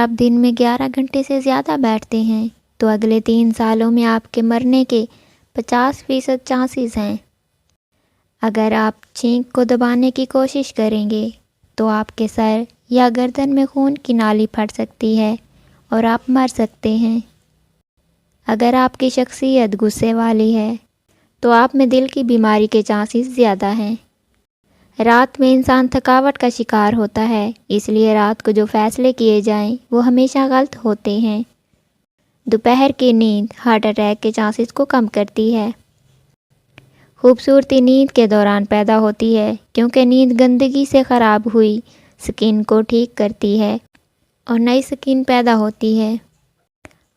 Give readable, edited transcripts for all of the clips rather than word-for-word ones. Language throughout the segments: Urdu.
آپ دن میں 11 گھنٹے سے زیادہ بیٹھتے ہیں تو اگلے 3 سالوں میں آپ کے مرنے کے 50% چانسز ہیں۔ اگر آپ چھینک کو دبانے کی کوشش کریں گے تو آپ کے سر یا گردن میں خون کی نالی پھٹ سکتی ہے اور آپ مر سکتے ہیں۔ اگر آپ کی شخصیت غصے والی ہے تو آپ میں دل کی بیماری کے چانسز زیادہ ہیں۔ رات میں انسان تھکاوٹ کا شکار ہوتا ہے، اس لیے رات کو جو فیصلے کیے جائیں وہ ہمیشہ غلط ہوتے ہیں۔ دوپہر کی نیند ہارٹ اٹیک کے چانسز کو کم کرتی ہے۔ خوبصورتی نیند کے دوران پیدا ہوتی ہے کیونکہ نیند گندگی سے خراب ہوئی سکن کو ٹھیک کرتی ہے اور نئی سکن پیدا ہوتی ہے۔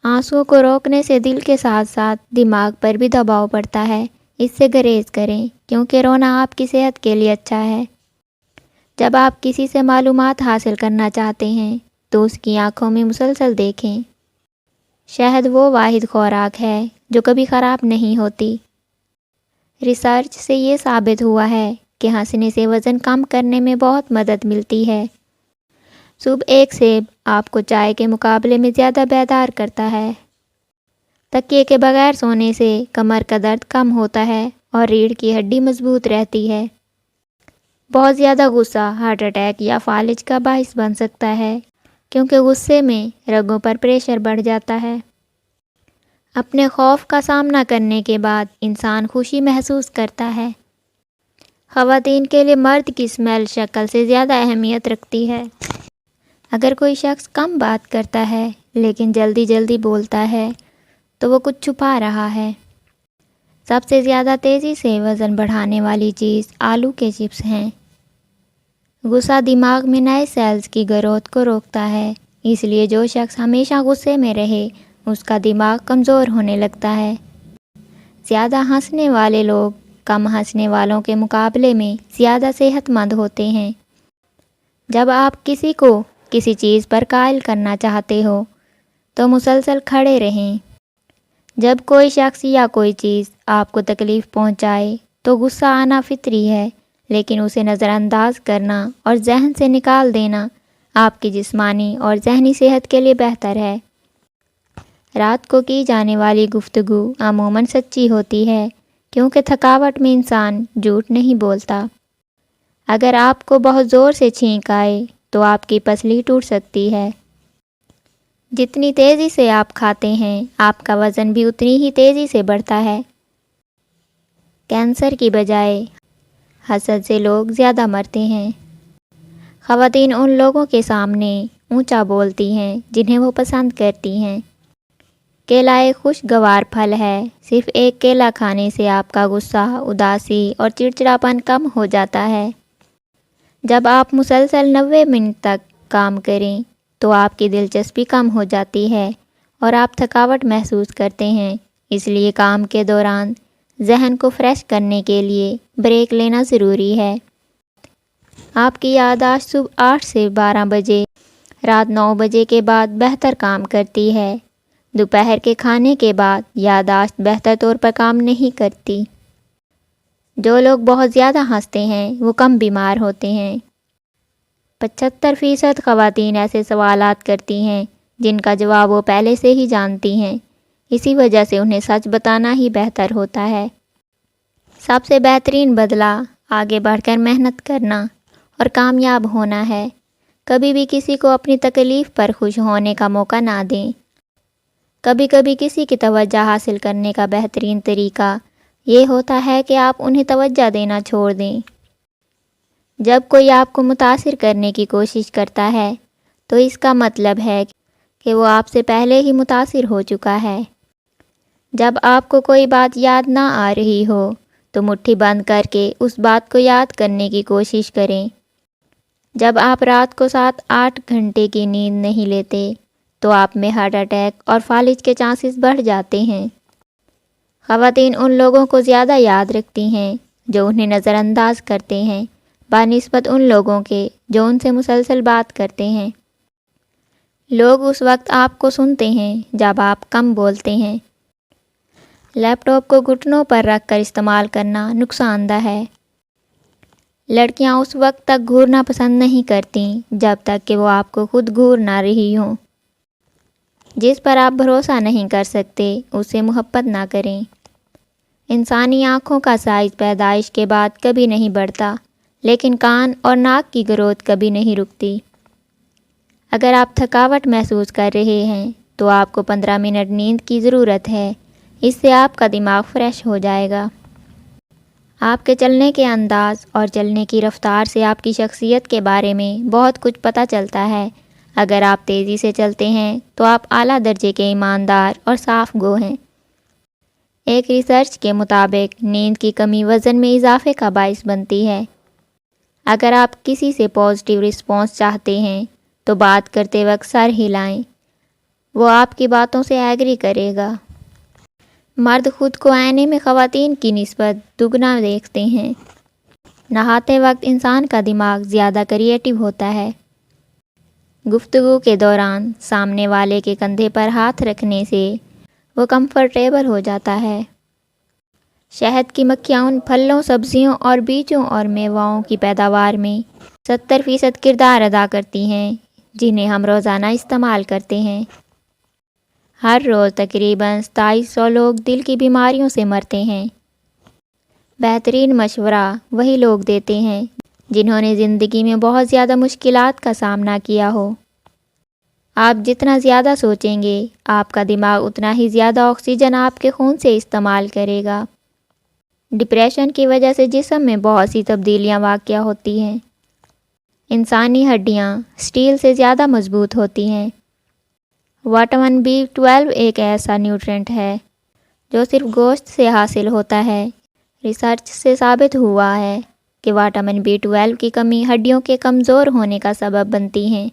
آنسوؤں کو روکنے سے دل کے ساتھ ساتھ دماغ پر بھی دباؤ پڑتا ہے، اس سے گریز کریں کیونکہ رونا آپ کی صحت کے لیے اچھا ہے۔ جب آپ کسی سے معلومات حاصل کرنا چاہتے ہیں تو اس کی آنکھوں میں مسلسل دیکھیں۔ شہد وہ واحد خوراک ہے جو کبھی خراب نہیں ہوتی۔ ریسرچ سے یہ ثابت ہوا ہے کہ ہنسنے سے وزن کم کرنے میں بہت مدد ملتی ہے۔ صبح ایک سیب آپ کو چائے کے مقابلے میں زیادہ بیدار کرتا ہے۔ تکیے کے بغیر سونے سے کمر کا درد کم ہوتا ہے اور ریڑھ کی ہڈی مضبوط رہتی ہے۔ بہت زیادہ غصہ ہارٹ اٹیک یا فالج کا باعث بن سکتا ہے کیونکہ غصے میں رگوں پر پریشر بڑھ جاتا ہے۔ اپنے خوف کا سامنا کرنے کے بعد انسان خوشی محسوس کرتا ہے۔ خواتین کے لیے مرد کی سمیل شکل سے زیادہ اہمیت رکھتی ہے۔ اگر کوئی شخص کم بات کرتا ہے لیکن جلدی جلدی بولتا ہے تو وہ کچھ چھپا رہا ہے۔ سب سے زیادہ تیزی سے وزن بڑھانے والی چیز آلو کے چپس ہیں۔ غصہ دماغ میں نئے سیلز کی گروتھ کو روکتا ہے، اس لیے جو شخص ہمیشہ غصے میں رہے اس کا دماغ کمزور ہونے لگتا ہے۔ زیادہ ہنسنے والے لوگ کم ہنسنے والوں کے مقابلے میں زیادہ صحت مند ہوتے ہیں۔ جب آپ کسی کو کسی چیز پر قائل کرنا چاہتے ہو تو مسلسل کھڑے رہیں۔ جب کوئی شخص یا کوئی چیز آپ کو تکلیف پہنچائے تو غصہ آنا فطری ہے، لیکن اسے نظر انداز کرنا اور ذہن سے نکال دینا آپ کی جسمانی اور ذہنی صحت کے لیے بہتر ہے۔ رات کو کی جانے والی گفتگو عموماً سچی ہوتی ہے کیونکہ تھکاوٹ میں انسان جھوٹ نہیں بولتا۔ اگر آپ کو بہت زور سے چھینک آئے تو آپ کی پسلی ٹوٹ سکتی ہے۔ جتنی تیزی سے آپ کھاتے ہیں آپ کا وزن بھی اتنی ہی تیزی سے بڑھتا ہے۔ کینسر کی بجائے حسد سے لوگ زیادہ مرتے ہیں۔ خواتین ان لوگوں کے سامنے اونچا بولتی ہیں جنہیں وہ پسند کرتی ہیں۔ کیلا ایک خوشگوار پھل ہے، صرف ایک کیلا کھانے سے آپ کا غصہ، اداسی اور چڑچڑاپن کم ہو جاتا ہے۔ جب آپ مسلسل 90 منٹ تک کام کریں تو آپ کی دلچسپی کم ہو جاتی ہے اور آپ تھکاوٹ محسوس کرتے ہیں، اس لیے کام کے دوران ذہن کو فریش کرنے کے لیے بریک لینا ضروری ہے۔ آپ کی یادداشت صبح 8 سے 12 بجے، رات 9 بجے کے بعد بہتر کام کرتی ہے۔ دوپہر کے کھانے کے بعد یادداشت بہتر طور پر کام نہیں کرتی۔ جو لوگ بہت زیادہ ہنستے ہیں وہ کم بیمار ہوتے ہیں۔ 75% خواتین ایسے سوالات کرتی ہیں جن کا جواب وہ پہلے سے ہی جانتی ہیں، اسی وجہ سے انہیں سچ بتانا ہی بہتر ہوتا ہے۔ سب سے بہترین بدلہ آگے بڑھ کر محنت کرنا اور کامیاب ہونا ہے۔ کبھی بھی کسی کو اپنی تکلیف پر خوش ہونے کا موقع نہ دیں۔ کبھی کبھی کسی کی توجہ حاصل کرنے کا بہترین طریقہ یہ ہوتا ہے کہ آپ انہیں توجہ دینا چھوڑ دیں۔ جب کوئی آپ کو متاثر کرنے کی کوشش کرتا ہے تو اس کا مطلب ہے کہ وہ آپ سے پہلے ہی متاثر ہو چکا ہے۔ جب آپ کو کوئی بات یاد نہ آ رہی ہو تو مٹھی بند کر کے اس بات کو یاد کرنے کی کوشش کریں۔ جب آپ رات کو 7-8 گھنٹے کی نیند نہیں لیتے تو آپ میں ہارٹ اٹیک اور فالج کے چانسز بڑھ جاتے ہیں۔ خواتین ان لوگوں کو زیادہ یاد رکھتی ہیں جو انہیں نظر انداز کرتے ہیں بنسبت ان لوگوں کے جو ان سے مسلسل بات کرتے ہیں۔ لوگ اس وقت آپ کو سنتے ہیں جب آپ کم بولتے ہیں۔ لیپ ٹاپ کو گھٹنوں پر رکھ کر استعمال کرنا نقصان دہ ہے۔ لڑکیاں اس وقت تک گھورنا پسند نہیں کرتیں جب تک کہ وہ آپ کو خود گھور نہ رہی ہوں۔ جس پر آپ بھروسہ نہیں کر سکتے اس سے محبت نہ کریں۔ انسانی آنکھوں کا سائز پیدائش کے بعد کبھی نہیں بڑھتا، لیکن کان اور ناک کی گروتھ کبھی نہیں رکتی۔ اگر آپ تھکاوٹ محسوس کر رہے ہیں تو آپ کو 15 منٹ نیند کی ضرورت ہے، اس سے آپ کا دماغ فریش ہو جائے گا۔ آپ کے چلنے کے انداز اور چلنے کی رفتار سے آپ کی شخصیت کے بارے میں بہت کچھ پتہ چلتا ہے۔ اگر آپ تیزی سے چلتے ہیں تو آپ اعلیٰ درجے کے ایماندار اور صاف گو ہیں۔ ایک ریسرچ کے مطابق نیند کی کمی وزن میں اضافے کا باعث بنتی ہے۔ اگر آپ کسی سے پازیٹیو رسپانس چاہتے ہیں تو بات کرتے وقت سر ہلائیں، وہ آپ کی باتوں سے ایگری کرے گا۔ مرد خود کو آئینے میں خواتین کی نسبت دگنا دیکھتے ہیں۔ نہاتے وقت انسان کا دماغ زیادہ کریٹیو ہوتا ہے۔ گفتگو کے دوران سامنے والے کے کندھے پر ہاتھ رکھنے سے وہ کمفرٹیبل ہو جاتا ہے۔ شہد کی مکھیاں ان پھلوں، سبزیوں اور بیجوں اور میووں کی پیداوار میں 70% کردار ادا کرتی ہیں جنہیں ہم روزانہ استعمال کرتے ہیں۔ ہر روز تقریباً 2700 لوگ دل کی بیماریوں سے مرتے ہیں۔ بہترین مشورہ وہی لوگ دیتے ہیں جنہوں نے زندگی میں بہت زیادہ مشکلات کا سامنا کیا ہو۔ آپ جتنا زیادہ سوچیں گے، آپ کا دماغ اتنا ہی زیادہ آکسیجن آپ کے خون سے استعمال کرے گا۔ ڈپریشن کی وجہ سے جسم میں بہت سی تبدیلیاں واقع ہوتی ہیں۔ انسانی ہڈیاں سٹیل سے زیادہ مضبوط ہوتی ہیں۔ وٹامن B12 ایک ایسا نیوٹرینٹ ہے جو صرف گوشت سے حاصل ہوتا ہے۔ ریسرچ سے ثابت ہوا ہے کہ وٹامن B12 کی کمی ہڈیوں کے کمزور ہونے کا سبب بنتی ہے۔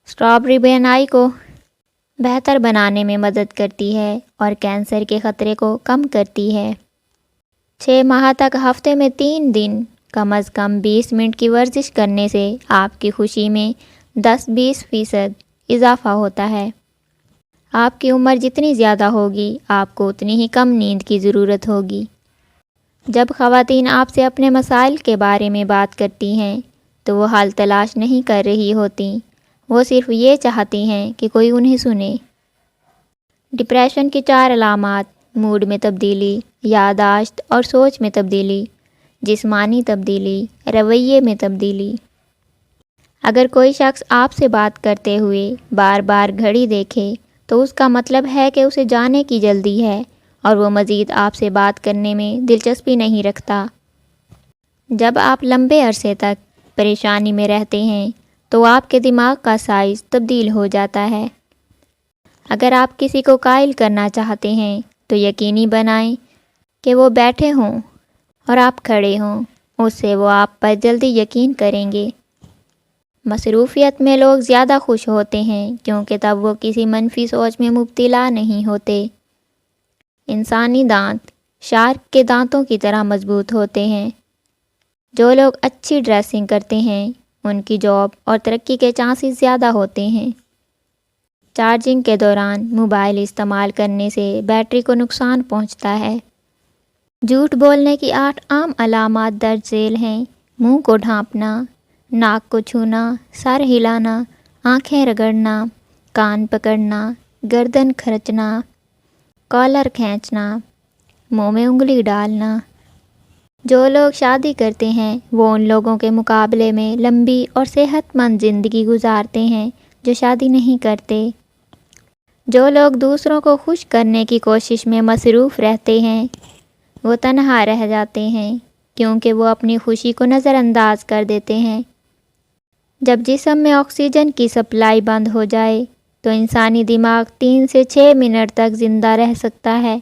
اسٹرابیری بینائی کو بہتر بنانے میں مدد کرتی ہے اور کینسر کے خطرے کو کم کرتی ہے۔ 6 ماہ تک ہفتے میں 3 دن کم از کم 20 منٹ کی ورزش کرنے سے آپ کی خوشی میں 10-20% اضافہ ہوتا ہے۔ آپ کی عمر جتنی زیادہ ہوگی، آپ کو اتنی ہی کم نیند کی ضرورت ہوگی۔ جب خواتین آپ سے اپنے مسائل کے بارے میں بات کرتی ہیں تو وہ حل تلاش نہیں کر رہی ہوتیں، وہ صرف یہ چاہتی ہیں کہ کوئی انہیں سنے۔ ڈپریشن کی 4 علامات: موڈ میں تبدیلی، یادداشت اور سوچ میں تبدیلی، جسمانی تبدیلی، رویے میں تبدیلی۔ اگر کوئی شخص آپ سے بات کرتے ہوئے بار بار گھڑی دیکھے تو اس کا مطلب ہے کہ اسے جانے کی جلدی ہے اور وہ مزید آپ سے بات کرنے میں دلچسپی نہیں رکھتا۔ جب آپ لمبے عرصے تک پریشانی میں رہتے ہیں تو آپ کے دماغ کا سائز تبدیل ہو جاتا ہے۔ اگر آپ کسی کو قائل کرنا چاہتے ہیں تو یقینی بنائیں کہ وہ بیٹھے ہوں اور آپ کھڑے ہوں، اس سے وہ آپ پر جلدی یقین کریں گے۔ مصروفیت میں لوگ زیادہ خوش ہوتے ہیں کیونکہ تب وہ کسی منفی سوچ میں مبتلا نہیں ہوتے۔ انسانی دانت شارک کے دانتوں کی طرح مضبوط ہوتے ہیں۔ جو لوگ اچھی ڈریسنگ کرتے ہیں ان کی جاب اور ترقی کے چانسز زیادہ ہوتے ہیں۔ چارجنگ کے دوران موبائل استعمال کرنے سے بیٹری کو نقصان پہنچتا ہے۔ جھوٹ بولنے کی 8 عام علامات درج ذیل ہیں: منہ کو ڈھانپنا، ناک کو چھونا، سر ہلانا، آنکھیں رگڑنا، کان پکڑنا، گردن کھرچنا، کالر کھینچنا، منہ میں انگلی ڈالنا۔ جو لوگ شادی کرتے ہیں وہ ان لوگوں کے مقابلے میں لمبی اور صحت مند زندگی گزارتے ہیں جو شادی نہیں کرتے۔ جو لوگ دوسروں کو خوش کرنے کی کوشش میں مصروف رہتے ہیں وہ تنہا رہ جاتے ہیں کیونکہ وہ اپنی خوشی کو نظر انداز کر دیتے ہیں۔ جب جسم میں آکسیجن کی سپلائی بند ہو جائے تو انسانی دماغ 3 سے 6 منٹ تک زندہ رہ سکتا ہے۔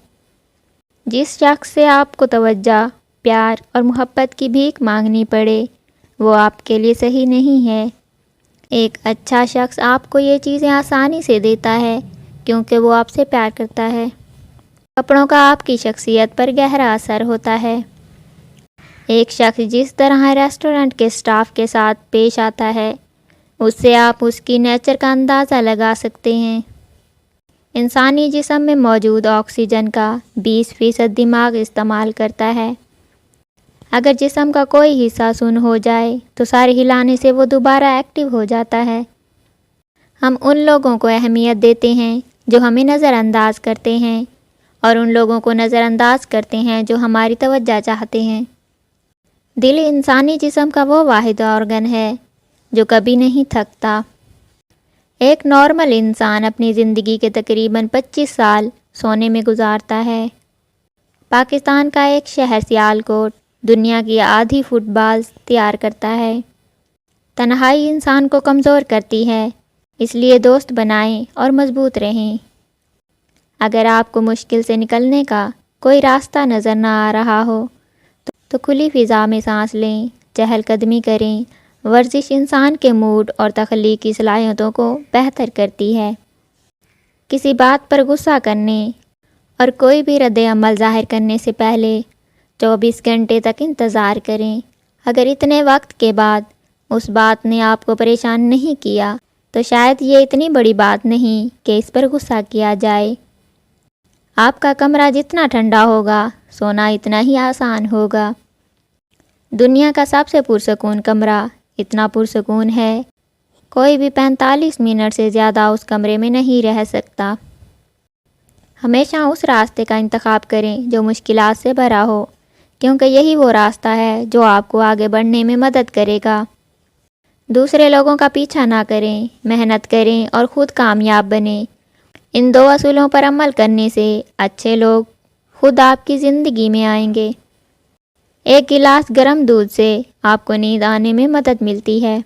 جس شخص سے آپ کو توجہ، پیار اور محبت کی بھیک مانگنی پڑے وہ آپ کے لیے صحیح نہیں ہے۔ ایک اچھا شخص آپ کو یہ چیزیں آسانی سے دیتا ہے کیونکہ وہ آپ سے پیار کرتا ہے۔ کپڑوں کا آپ کی شخصیت پر گہرا اثر ہوتا ہے۔ ایک شخص جس طرح ریسٹورنٹ کے سٹاف کے ساتھ پیش آتا ہے اس سے آپ اس کی نیچر کا اندازہ لگا سکتے ہیں۔ انسانی جسم میں موجود آکسیجن کا 20% دماغ استعمال کرتا ہے۔ اگر جسم کا کوئی حصہ سن ہو جائے تو سر ہلانے سے وہ دوبارہ ایکٹیو ہو جاتا ہے۔ ہم ان لوگوں کو اہمیت دیتے ہیں جو ہمیں نظر انداز کرتے ہیں اور ان لوگوں کو نظر انداز کرتے ہیں جو ہماری توجہ چاہتے ہیں۔ دل انسانی جسم کا وہ واحد آرگن ہے جو کبھی نہیں تھکتا۔ ایک نارمل انسان اپنی زندگی کے تقریباً 25 سال سونے میں گزارتا ہے۔ پاکستان کا ایک شہر سیالکوٹ دنیا کی آدھی فٹ بال تیار کرتا ہے۔ تنہائی انسان کو کمزور کرتی ہے، اس لیے دوست بنائیں اور مضبوط رہیں۔ اگر آپ کو مشکل سے نکلنے کا کوئی راستہ نظر نہ آ رہا ہو تو کھلی فضا میں سانس لیں، چہل قدمی کریں۔ ورزش انسان کے موڈ اور تخلیقی صلاحیتوں کو بہتر کرتی ہے۔ کسی بات پر غصہ کرنے اور کوئی بھی رد عمل ظاہر کرنے سے پہلے 24 گھنٹے تک انتظار کریں۔ اگر اتنے وقت کے بعد اس بات نے آپ کو پریشان نہیں کیا تو شاید یہ اتنی بڑی بات نہیں کہ اس پر غصہ کیا جائے۔ آپ کا کمرہ جتنا ٹھنڈا ہوگا، سونا اتنا ہی آسان ہوگا۔ دنیا کا سب سے پرسکون کمرہ اتنا پرسکون ہے، کوئی بھی 45 منٹ سے زیادہ اس کمرے میں نہیں رہ سکتا۔ ہمیشہ اس راستے کا انتخاب کریں جو مشکلات سے بھرا ہو، کیونکہ یہی وہ راستہ ہے جو آپ کو آگے بڑھنے میں مدد کرے گا۔ دوسرے لوگوں کا پیچھا نہ کریں، محنت کریں اور خود کامیاب بنیں۔ ان 2 اصولوں پر عمل کرنے سے اچھے لوگ خود آپ کی زندگی میں آئیں گے۔ ایک گلاس گرم دودھ سے آپ کو نیند آنے میں مدد ملتی ہے۔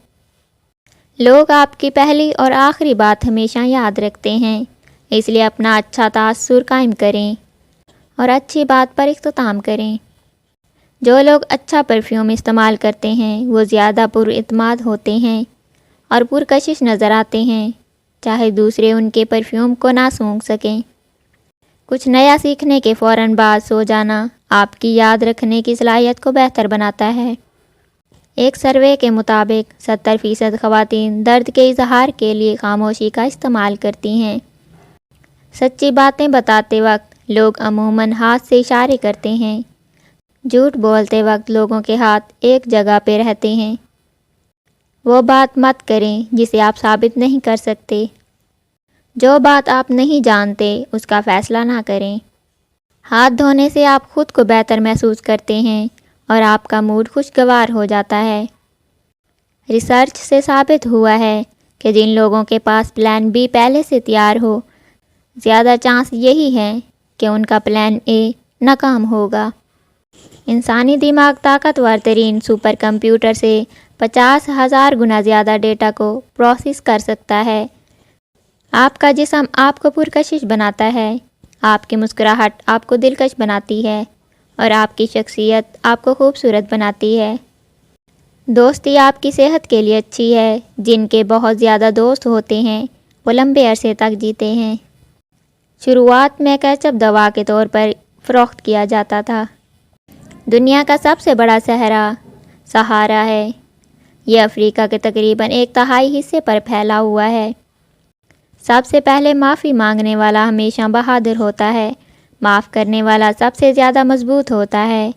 لوگ آپ کی پہلی اور آخری بات ہمیشہ یاد رکھتے ہیں، اس لیے اپنا اچھا تاثر قائم کریں اور اچھی بات پر اختتام کریں۔ جو لوگ اچھا پرفیوم استعمال کرتے ہیں وہ زیادہ پر اعتماد ہوتے ہیں اور پرکشش نظر آتے ہیں، چاہے دوسرے ان کے پرفیوم کو نہ سونگھ سکیں۔ کچھ نیا سیکھنے کے فوراً بعد سو جانا آپ کی یاد رکھنے کی صلاحیت کو بہتر بناتا ہے۔ ایک سروے کے مطابق 70% خواتین درد کے اظہار کے لیے خاموشی کا استعمال کرتی ہیں۔ سچی باتیں بتاتے وقت لوگ عموماً ہاتھ سے اشارے کرتے ہیں۔ جھوٹ بولتے وقت لوگوں کے ہاتھ ایک جگہ پہ رہتے ہیں۔ وہ بات مت کریں جسے آپ ثابت نہیں کر سکتے۔ جو بات آپ نہیں جانتے اس کا فیصلہ نہ کریں۔ ہاتھ دھونے سے آپ خود کو بہتر محسوس کرتے ہیں اور آپ کا موڈ خوشگوار ہو جاتا ہے۔ ریسرچ سے ثابت ہوا ہے کہ جن لوگوں کے پاس پلان بی پہلے سے تیار ہو، زیادہ چانس یہی ہے کہ ان کا پلان اے ناکام ہوگا۔ انسانی دماغ طاقتور ترین سپر کمپیوٹر سے 50,000 گنا زیادہ ڈیٹا کو پروسیس کر سکتا ہے۔ آپ کا جسم آپ کو پرکشش بناتا ہے، آپ کی مسکراہٹ آپ کو دلکش بناتی ہے اور آپ کی شخصیت آپ کو خوبصورت بناتی ہے۔ دوستی آپ کی صحت کے لیے اچھی ہے۔ جن کے بہت زیادہ دوست ہوتے ہیں وہ لمبے عرصے تک جیتے ہیں۔ شروعات میں کیچپ دوا کے طور پر فروخت کیا جاتا تھا۔ دنیا کا سب سے بڑا صحرا صحارا ہے۔ یہ افریقہ کے تقریباً 1/3 حصے پر پھیلا ہوا ہے۔ سب سے پہلے معافی مانگنے والا ہمیشہ بہادر ہوتا ہے۔ معاف کرنے والا سب سے زیادہ مضبوط ہوتا ہے۔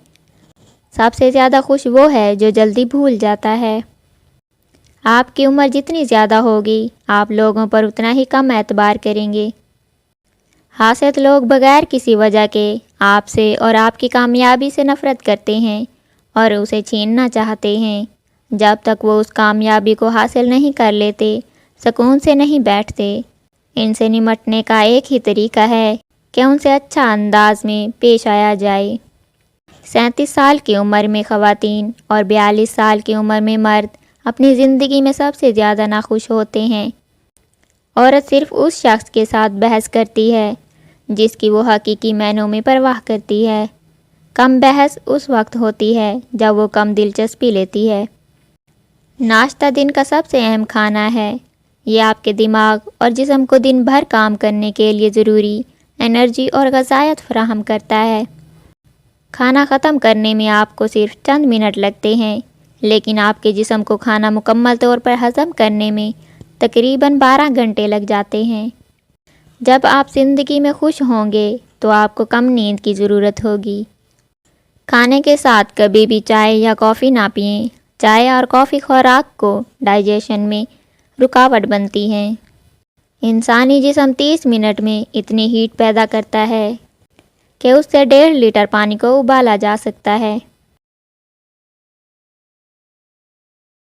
سب سے زیادہ خوش وہ ہے جو جلدی بھول جاتا ہے۔ آپ کی عمر جتنی زیادہ ہوگی آپ لوگوں پر اتنا ہی کم اعتبار کریں گے۔ حاسد لوگ بغیر کسی وجہ کے آپ سے اور آپ کی کامیابی سے نفرت کرتے ہیں اور اسے چھیننا چاہتے ہیں۔ جب تک وہ اس کامیابی کو حاصل نہیں کر لیتے سکون سے نہیں بیٹھتے۔ ان سے نمٹنے کا ایک ہی طریقہ ہے کہ ان سے اچھا انداز میں پیش آیا جائے۔ 37 سال کی عمر میں خواتین اور 42 سال کی عمر میں مرد اپنی زندگی میں سب سے زیادہ ناخوش ہوتے ہیں۔ عورت صرف اس شخص کے ساتھ بحث کرتی ہے جس کی وہ حقیقی معنوں میں پرواہ کرتی ہے۔ کم بحث اس وقت ہوتی ہے جب وہ کم دلچسپی لیتی ہے۔ ناشتہ دن کا سب سے اہم کھانا ہے۔ یہ آپ کے دماغ اور جسم کو دن بھر کام کرنے کے لیے ضروری انرجی اور غذائیت فراہم کرتا ہے۔ کھانا ختم کرنے میں آپ کو صرف چند منٹ لگتے ہیں، لیکن آپ کے جسم کو کھانا مکمل طور پر ہضم کرنے میں تقریباً 12 گھنٹے لگ جاتے ہیں۔ جب آپ زندگی میں خوش ہوں گے تو آپ کو کم نیند کی ضرورت ہوگی۔ کھانے کے ساتھ کبھی بھی چائے یا کافی نہ پئیں۔ چائے اور کافی خوراک کو ڈائجیشن میں رکاوٹ بنتی ہیں۔ انسانی جسم 30 منٹ میں اتنی ہیٹ پیدا کرتا ہے کہ اس سے 1.5 لیٹر پانی کو ابالا جا سکتا ہے۔